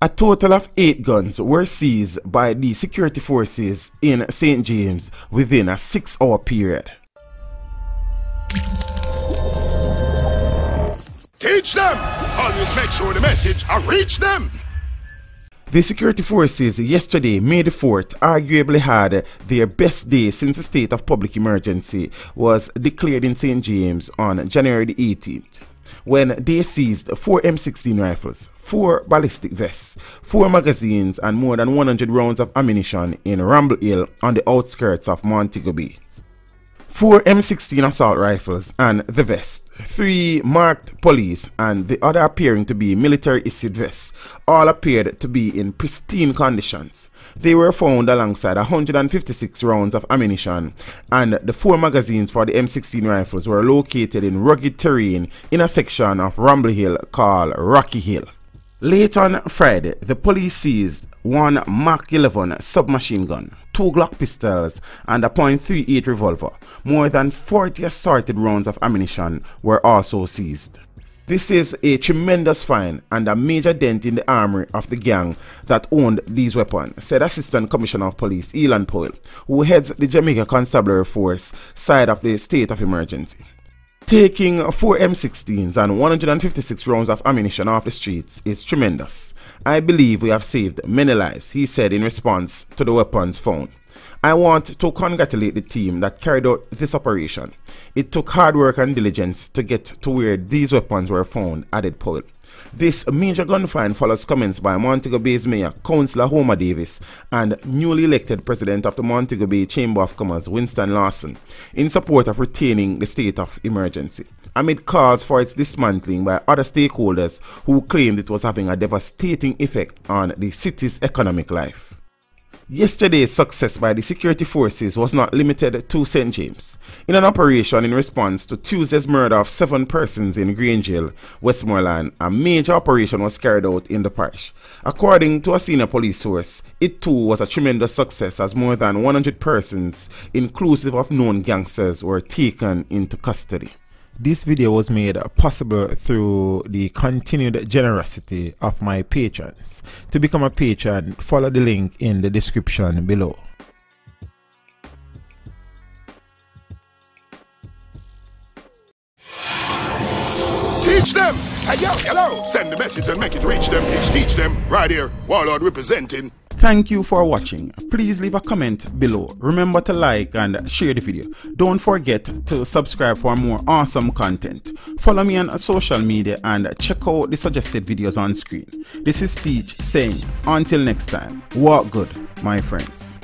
A total of 8 guns were seized by the security forces in St. James within a 6-hour period. Teach them! Always make sure the message reach them! The security forces yesterday, May the 4th, arguably had their best day since the state of public emergency was declared in St. James on January the 18th. When they seized 4 M16 rifles, 4 ballistic vests, 4 magazines and more than 100 rounds of ammunition in Ramble Hill on the outskirts of Montego Bay. 4 M16 assault rifles and the vest, 3 marked police and the other appearing to be military issued vests, all appeared to be in pristine conditions. They were found alongside 156 rounds of ammunition, and the 4 magazines for the M16 rifles were located in rugged terrain in a section of Ramble Hill called Rocky Hill. Late on Friday, the police seized 1 Mach 11 submachine gun, 2 Glock pistols and a .38 revolver. More than 40 assorted rounds of ammunition were also seized. This is a tremendous find and a major dent in the armory of the gang that owned these weapons, said Assistant Commissioner of Police Elon Powell, who heads the Jamaica Constabulary Force side of the state of emergency. Taking 4 M16s and 156 rounds of ammunition off the streets is tremendous. I believe we have saved many lives, he said in response to the weapons found. I want to congratulate the team that carried out this operation. It took hard work and diligence to get to where these weapons were found, added Powell. This major gun find follows comments by Montego Bay's Mayor, Councillor Homer Davis, and newly elected President of the Montego Bay Chamber of Commerce, Winston Lawson, in support of retaining the state of emergency, amid calls for its dismantling by other stakeholders who claimed it was having a devastating effect on the city's economic life. Yesterday's success by the security forces was not limited to St. James. In an operation in response to Tuesday's murder of 7 persons in Grange Hill, Westmoreland, a major operation was carried out in the parish. According to a senior police source, it too was a tremendous success as more than 100 persons, inclusive of known gangsters, were taken into custody. This video was made possible through the continued generosity of my patrons. To become a patron, follow the link in the description below. Teach them! Hey, yo, hello! Send the message and make it reach them. It's Teach Them, right here, Warlord representing. Thank you for watching. Please leave a comment below. Remember to like and share the video. Don't forget to subscribe for more awesome content. Follow me on social media and check out the suggested videos on screen. This is Teach saying, until next time, walk good, my friends.